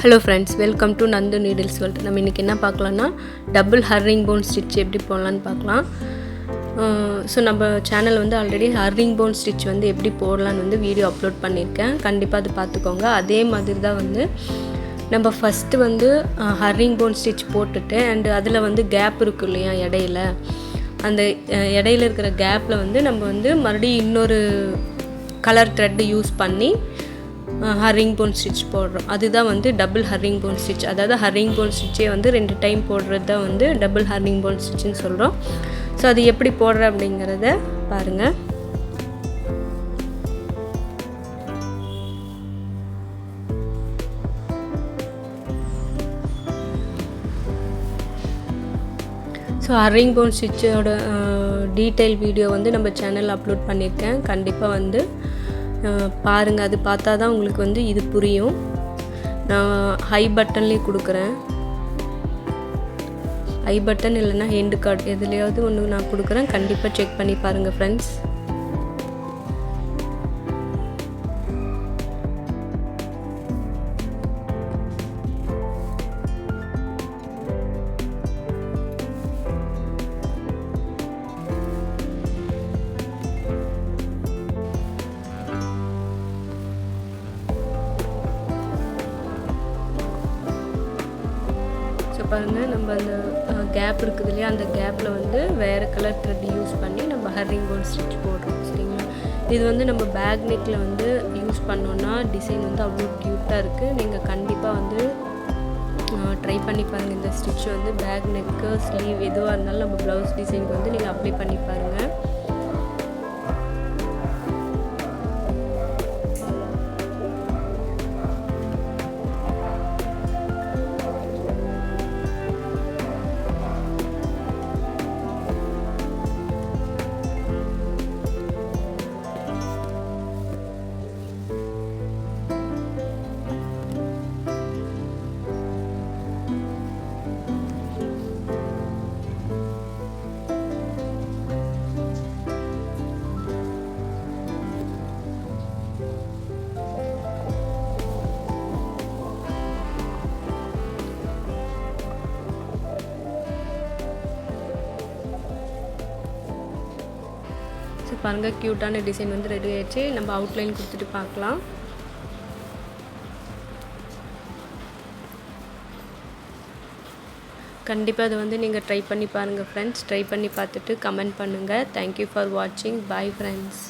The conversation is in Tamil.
Hello friends, welcome to Nandu needles world. நம்ம இன்றைக்கி என்ன பார்க்கலான்னா டபுள் ஹர்ரிங் போன் ஸ்டிச் எப்படி போடலான்னு பார்க்கலாம். ஸோ நம்ம சேனல் வந்து ஆல்ரெடி ஹர்ரிங் போன் ஸ்டிச் வந்து எப்படி போடலான்னு வந்து வீடியோ அப்லோட் பண்ணியிருக்கேன். கண்டிப்பாக அது பார்த்துக்கோங்க. அதே மாதிரி தான் வந்து நம்ம ஃபஸ்ட்டு வந்து ஹர்ரிங் போன் ஸ்டிச் போட்டுட்டு அண்டு அதில் வந்து கேப் இருக்குது இல்லையா இடையில, அந்த இடையில இருக்கிற கேப்பில் வந்து நம்ம வந்து மறுபடியும் இன்னொரு கலர் த்ரெட்டு யூஸ் பண்ணி ஹர்ரிங் போன் ஸ்டிச் போடுறோம். அதுதான் வந்து டபுள் ஹர்ரிங் போன் ஸ்டிச். அதாவது ஹர்ரிங் போன் ஸ்டிச்சே வந்து 2 டைம் போடுறது தான் வந்து டபுள் ஹர்ரிங் போன் ஸ்டிச்சுன்னு சொல்கிறோம். ஸோ அது எப்படி போடுற அப்படிங்கிறத பாருங்கள். ஸோ ஹர்ரிங் போன் ஸ்டிச்சோட டீட்டெயில் வீடியோ வந்து நம்ம சேனலில் அப்லோட் பண்ணியிருக்கேன். கண்டிப்பாக வந்து பாருங்கள். அது பார்த்தா தான் உங்களுக்கு வந்து இது புரியும். நான் ஹை பட்டன்லேயே கொடுக்குறேன். ஹை பட்டன் இல்லைன்னா ஹெண்டு கார்டு எதுலையாவது ஒன்று நான் கொடுக்குறேன். கண்டிப்பாக செக் பண்ணி பாருங்கள் ஃப்ரெண்ட்ஸ். பாருங்கள், நம்ம அந்த கேப் இருக்குது இல்லையா, அந்த கேப்பில் வந்து வேறு கலர் த்ரெட் யூஸ் பண்ணி நம்ம ஹர்ரிங் போன் ஸ்டிச் போடுறோம். சரிங்களா? இது வந்து நம்ம பேக் நெக்கில் வந்து யூஸ் பண்ணோன்னா டிசைன் வந்து அவ்வளோ க்யூட்டாக இருக்குது. நீங்கள் கண்டிப்பாக வந்து ட்ரை பண்ணி பாருங்கள். இந்த ஸ்டிச் வந்து பேக் நெக்கு ஸ்லீவ் எதுவாக இருந்தாலும் நம்ம ப்ளவுஸ் டிசைனுக்கு வந்து நீங்கள் அப்ளை பண்ணி பாருங்கள். ஸோ பாருங்கள், க்யூட்டான டிசைன் வந்து ரெடி ஆகிடுச்சு. நம்ம அவுட்லைன் கொடுத்துட்டு பார்க்கலாம். கண்டிப்பாக அதை வந்து நீங்கள் ட்ரை பண்ணி பாருங்கள் ஃப்ரெண்ட்ஸ். ட்ரை பண்ணி பார்த்துட்டு கமெண்ட் பண்ணுங்கள். தேங்க்யூ ஃபார் வாட்சிங். Bye friends.